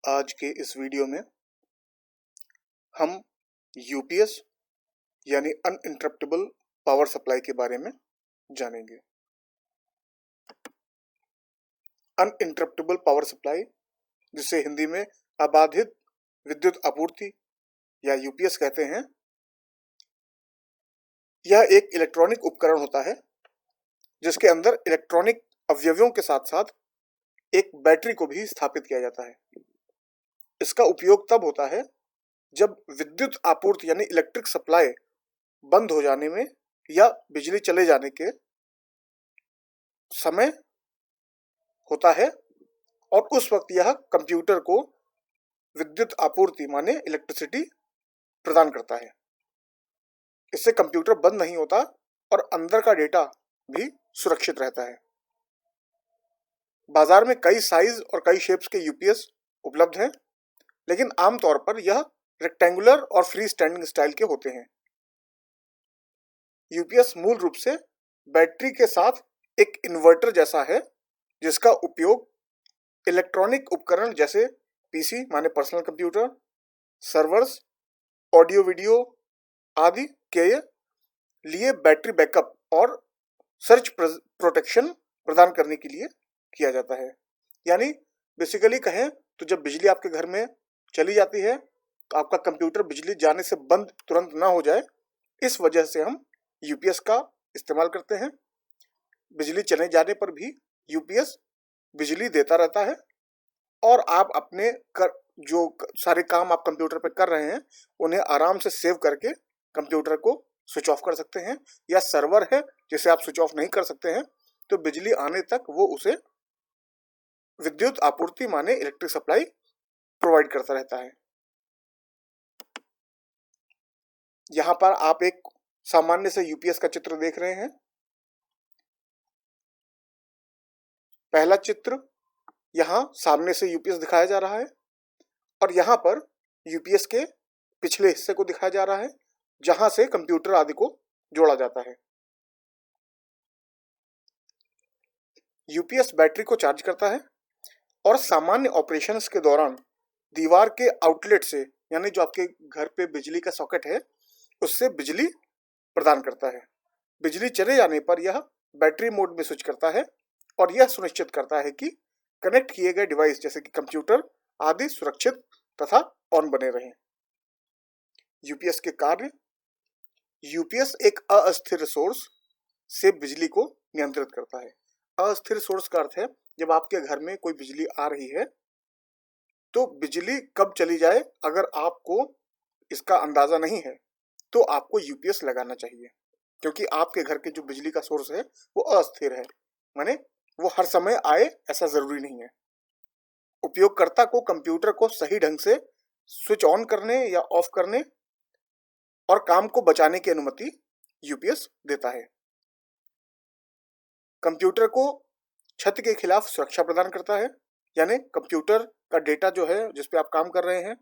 आज के इस वीडियो में हम यूपीएस यानी अनइंटरप्टेबल पावर सप्लाई के बारे में जानेंगे। अनइंटरप्टेबल पावर सप्लाई, जिसे हिंदी में अबाधित विद्युत आपूर्ति या यूपीएस कहते हैं, यह एक इलेक्ट्रॉनिक उपकरण होता है जिसके अंदर इलेक्ट्रॉनिक अवयवों के साथ साथ एक बैटरी को भी स्थापित किया जाता है। इसका उपयोग तब होता है जब विद्युत आपूर्ति यानी इलेक्ट्रिक सप्लाई बंद हो जाने में या बिजली चले जाने के समय होता है, और उस वक्त यह कंप्यूटर को विद्युत आपूर्ति माने इलेक्ट्रिसिटी प्रदान करता है। इससे कंप्यूटर बंद नहीं होता और अंदर का डेटा भी सुरक्षित रहता है। बाजार में कई साइज और कई शेप्स के यूपीएस उपलब्ध हैं, लेकिन आमतौर पर यह रेक्टेंगुलर और फ्री स्टैंडिंग स्टाइल के होते हैं। यूपीएस मूल रूप से बैटरी के साथ एक इन्वर्टर जैसा है, जिसका उपयोग इलेक्ट्रॉनिक उपकरण जैसे पीसी माने personal computer, servers, audio video आदि के लिए बैटरी बैकअप और सर्च प्रोटेक्शन प्रदान करने के लिए किया जाता है। यानी बेसिकली कहें तो जब बिजली आपके घर में चली जाती है तो आपका कंप्यूटर बिजली जाने से बंद तुरंत ना हो जाए, इस वजह से हम यूपीएस का इस्तेमाल करते हैं। बिजली चले जाने पर भी यूपीएस बिजली देता रहता है और आप अपने जो सारे काम आप कंप्यूटर पे कर रहे हैं उन्हें आराम से सेव करके कंप्यूटर को स्विच ऑफ कर सकते हैं, या सर्वर है जिसे आप स्विच ऑफ नहीं कर सकते हैं तो बिजली आने तक वो उसे विद्युत आपूर्ति माने इलेक्ट्रिक सप्लाई प्रोवाइड करता रहता है। यहाँ पर आप एक सामान्य से यूपीएस का चित्र देख रहे हैं। पहला चित्र, यहाँ सामने से यूपीएस दिखाया जा रहा है और यहाँ पर यूपीएस के पिछले हिस्से को दिखाया जा रहा है जहां से कंप्यूटर आदि को जोड़ा जाता है। यूपीएस बैटरी को चार्ज करता है और सामान्य ऑपरेशंस के दौरान दीवार के आउटलेट से, यानी जो आपके घर पे बिजली का सॉकेट है, उससे बिजली प्रदान करता है। बिजली चले जाने पर यह बैटरी मोड में स्विच करता है और यह सुनिश्चित करता है कि कनेक्ट किए गए डिवाइस जैसे कि कंप्यूटर आदि सुरक्षित तथा ऑन बने रहें। यूपीएस के कार्य, यूपीएस एक अस्थिर सोर्स से बिजली को नियंत्रित करता है। अस्थिर सोर्स का अर्थ है जब आपके घर में कोई बिजली आ रही है तो बिजली कब चली जाए, अगर आपको इसका अंदाजा नहीं है तो आपको यूपीएस लगाना चाहिए, क्योंकि आपके घर के जो बिजली का सोर्स है वो अस्थिर है, माने वो हर समय आए ऐसा जरूरी नहीं है। उपयोगकर्ता को कंप्यूटर को सही ढंग से स्विच ऑन करने या ऑफ करने और काम को बचाने की अनुमति यूपीएस देता है। कंप्यूटर को छत के खिलाफ सुरक्षा प्रदान करता है, यानी कंप्यूटर का डेटा जो है जिस पे आप काम कर रहे हैं,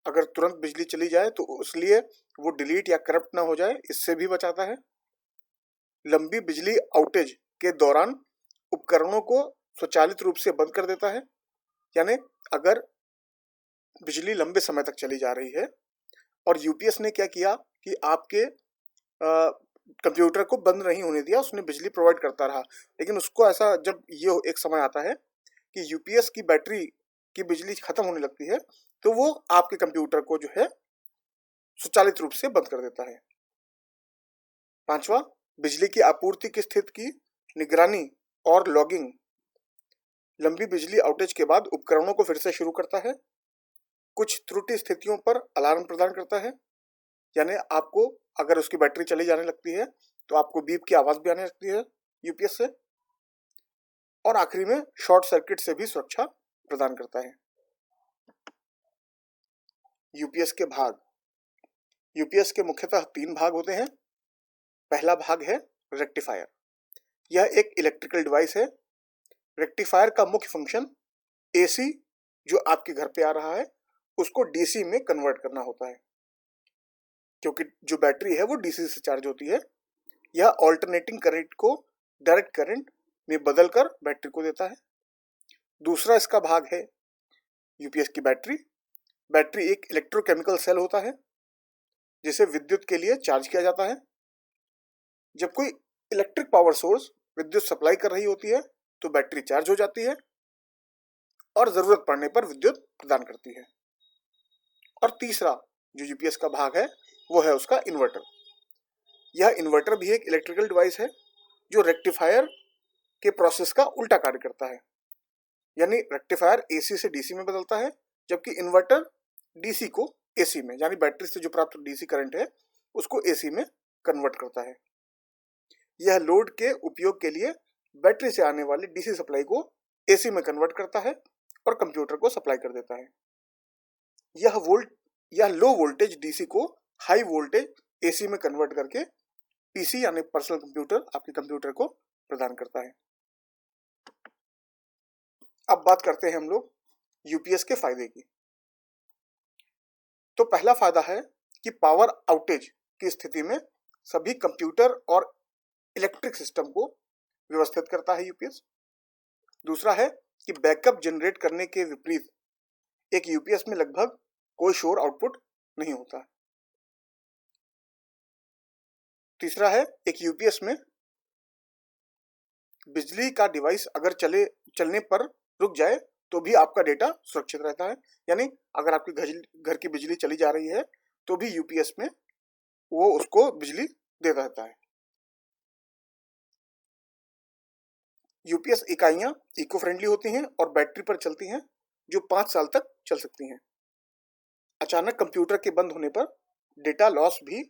अगर तुरंत बिजली चली जाए तो इसलिए वो डिलीट या करप्ट ना हो जाए, इससे भी बचाता है। लंबी बिजली आउटेज के दौरान उपकरणों को स्वचालित रूप से बंद कर देता है, यानी अगर बिजली लंबे समय तक चली जा रही है और यूपीएस ने क्या किया कि आपके कंप्यूटर को बंद नहीं होने दिया, उसने बिजली प्रोवाइड करता रहा, लेकिन उसको ऐसा जब ये एक समय आता है कि यूपीएस की बैटरी की बिजली खत्म होने लगती है तो वो आपके कंप्यूटर को जो है स्वचालित रूप से बंद कर देता है। पांचवा, बिजली की आपूर्ति की स्थिति की निगरानी और लॉगिंग लंबी बिजली आउटेज के बाद उपकरणों को फिर से शुरू करता है। कुछ त्रुटि स्थितियों पर अलार्म प्रदान करता है, यानी आपको अगर उसकी बैटरी चली जाने लगती है तो आपको बीप की आवाज भी आने लगती है यूपीएस से। और आखिरी में शॉर्ट सर्किट से भी सुरक्षा प्रदान करता है। यूपीएस के भाग, यूपीएस के मुख्यतः 3 भाग होते हैं। पहला भाग है रेक्टिफायर। यह एक इलेक्ट्रिकल डिवाइस है। रेक्टिफायर का मुख्य फंक्शन एसी जो आपके घर पे आ रहा है उसको डीसी में कन्वर्ट करना होता है, क्योंकि जो बैटरी है वो डीसी से चार्ज होती है। यह ऑल्टरनेटिंग करंट को डायरेक्ट करंट में बदलकर बैटरी को देता है। दूसरा इसका भाग है यूपीएस की बैटरी एक इलेक्ट्रोकेमिकल सेल होता है जिसे विद्युत के लिए चार्ज किया जाता है। जब कोई इलेक्ट्रिक पावर सोर्स विद्युत सप्लाई कर रही होती है तो बैटरी चार्ज हो जाती है और जरूरत पड़ने पर विद्युत प्रदान करती है। और तीसरा जो यूपीएस का भाग है वो है उसका इन्वर्टर। यह इन्वर्टर भी एक इलेक्ट्रिकल डिवाइस है जो रेक्टिफायर के प्रोसेस का उल्टा कार्य करता है, यानी रेक्टिफायर एसी से डीसी में बदलता है जबकि इन्वर्टर डीसी को एसी में, यानी बैटरी से जो प्राप्त डीसी करंट है उसको एसी में कन्वर्ट करता है। यह लोड के उपयोग के लिए बैटरी से आने वाली डीसी सप्लाई को एसी में कन्वर्ट करता है और कंप्यूटर को सप्लाई कर देता है। यह लो वोल्टेज डीसी को हाई वोल्टेज एसी में कन्वर्ट करके पीसी यानी पर्सनल कंप्यूटर आपके कंप्यूटर को प्रदान करता है। अब बात करते हैं हम लोग यूपीएस के फायदे की। तो पहला फायदा है कि पावर आउटेज की स्थिति में सभी कंप्यूटर और इलेक्ट्रिक सिस्टम को व्यवस्थित करता है यूपीएस। दूसरा है कि बैकअप जनरेट करने के विपरीत एक यूपीएस में लगभग कोई शोर आउटपुट नहीं होता। तीसरा है एक यूपीएस में बिजली का डिवाइस अगर चलने पर रुक जाए तो भी आपका डेटा सुरक्षित रहता है, यानी अगर आपके घर की बिजली चली जा रही है तो भी यूपीएस में वो उसको बिजली दे रहता है। यूपीएस इकाइयां इको फ्रेंडली होती हैं और बैटरी पर चलती हैं जो 5 साल तक चल सकती हैं। अचानक कंप्यूटर के बंद होने पर डेटा लॉस भी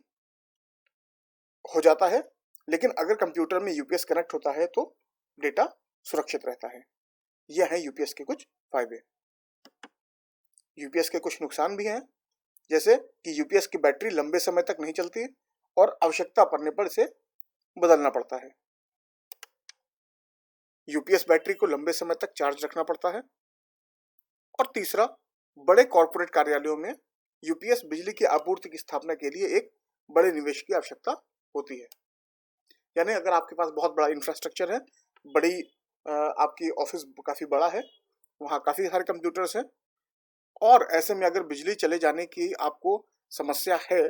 हो जाता है, लेकिन अगर कंप्यूटर में यूपीएस कनेक्ट होता है तो डेटा सुरक्षित रहता है। यह है यूपीएस के कुछ फायदे। यूपीएस के कुछ नुकसान भी हैं, जैसे कि यूपीएस की बैटरी लंबे समय तक नहीं चलती और आवश्यकता पड़ने पर इसे बदलना पड़ता है। यूपीएस बैटरी को लंबे समय तक चार्ज रखना पड़ता है। और तीसरा, बड़े कॉर्पोरेट कार्यालयों में यूपीएस बिजली की आपूर्ति की स्थापना के लिए एक बड़े निवेश की आवश्यकता होती है, यानी अगर आपके पास बहुत बड़ा इंफ्रास्ट्रक्चर है, बड़ी आपकी ऑफिस काफी बड़ा है, वहाँ काफी सारे कंप्यूटर्स हैं और ऐसे में अगर बिजली चले जाने की आपको समस्या है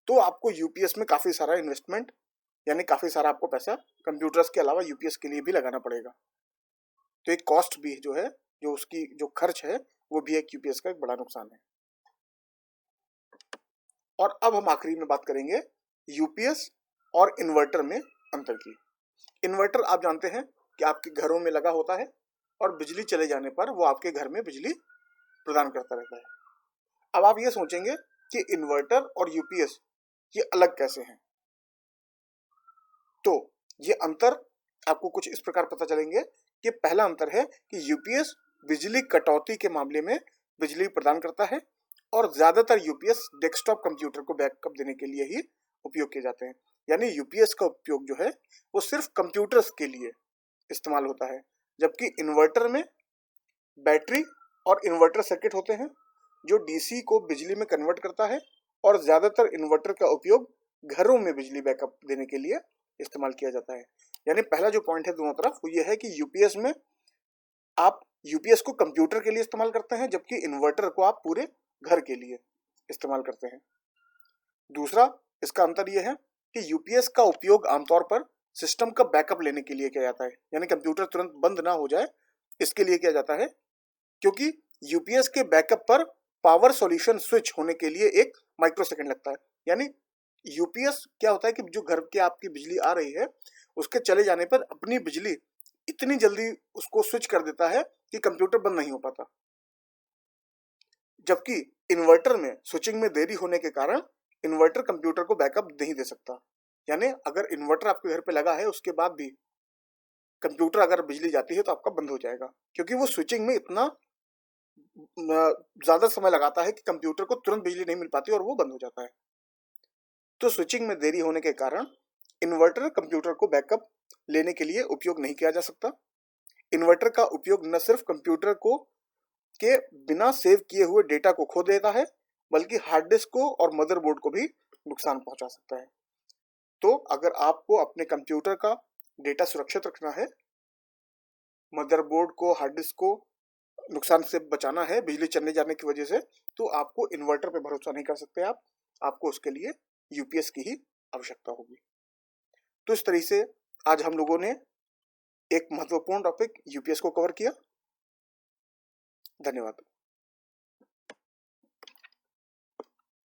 तो आपको यूपीएस में काफी सारा इन्वेस्टमेंट, यानी काफी सारा आपको पैसा कंप्यूटर्स के अलावा यूपीएस के लिए भी लगाना पड़ेगा। तो एक कॉस्ट भी जो है, जो उसकी जो खर्च है, वो भी एक यूपीएस का एक बड़ा नुकसान है। और अब हम आखिरी में बात करेंगे यूपीएस और इन्वर्टर में अंतर की। इन्वर्टर आप जानते हैं कि आपके घरों में लगा होता है और बिजली चले जाने पर वो आपके घर में बिजली प्रदान करता रहता है। अब आप ये सोचेंगे कि इन्वर्टर और यूपीएस ये अलग कैसे हैं। तो ये अंतर आपको कुछ इस प्रकार पता चलेंगे कि पहला अंतर है कि यूपीएस बिजली कटौती के मामले में बिजली प्रदान करता है और ज्यादातर यूपीएस डेस्कटॉप कंप्यूटर को बैकअप देने के लिए ही उपयोग किए जाते हैं, यानी यूपीएस का उपयोग जो है वो सिर्फ कंप्यूटर्स के लिए इस्तेमाल होता है, जबकि इन्वर्टर में बैटरी और इन्वर्टर सर्किट होते हैं जो डीसी को बिजली में कन्वर्ट करता है और ज्यादातर इन्वर्टर का उपयोग घरों में बिजली बैकअप देने के लिए इस्तेमाल किया जाता है। यानी पहला जो पॉइंट है दोनों तरफ वो ये है कि यूपीएस में आप यूपीएस को कंप्यूटर के लिए इस्तेमाल करते हैं जबकि इन्वर्टर को आप पूरे घर के लिए इस्तेमाल करते हैं। दूसरा इसका अंतर यह है कि यूपीएस का उपयोग आमतौर पर सिस्टम का बैकअप लेने के लिए किया जाता है, यानी कंप्यूटर तुरंत बंद ना हो जाए इसके लिए किया जाता है, क्योंकि यूपीएस के बैकअप पर पावर सॉल्यूशन स्विच होने के लिए 1 माइक्रोसेकंड लगता है। यानी यूपीएस क्या होता है कि जो घर के आपकी बिजली आ रही है उसके चले जाने पर अपनी बिजली इतनी जल्दी उसको स्विच कर देता है कि कंप्यूटर बंद नहीं हो पाता, जबकि इन्वर्टर में स्विचिंग में देरी होने के कारण इन्वर्टर कंप्यूटर को बैकअप नहीं दे सकता। यानी अगर इन्वर्टर आपके घर पे लगा है उसके बाद भी कंप्यूटर अगर बिजली जाती है तो आपका बंद हो जाएगा, क्योंकि वो स्विचिंग में इतना ज्यादा समय लगाता है कि कंप्यूटर को तुरंत बिजली नहीं मिल पाती और वो बंद हो जाता है। तो स्विचिंग में देरी होने के कारण इन्वर्टर कंप्यूटर को बैकअप लेने के लिए उपयोग नहीं किया जा सकता। इन्वर्टर का उपयोग न सिर्फ कंप्यूटर को के बिना सेव किए हुए डेटा को खो देता है बल्कि हार्ड डिस्क को और मदरबोर्ड को भी नुकसान पहुंचा सकता है। तो अगर आपको अपने कंप्यूटर का डेटा सुरक्षित रखना है, मदरबोर्ड को, हार्ड डिस्क को नुकसान से बचाना है बिजली चलने जाने की वजह से, तो आपको इन्वर्टर पे भरोसा नहीं कर सकते आप, आपको उसके लिए यूपीएस की ही आवश्यकता होगी। तो इस तरह से आज हम लोगों ने एक महत्वपूर्ण टॉपिक यूपीएस को कवर किया। धन्यवाद।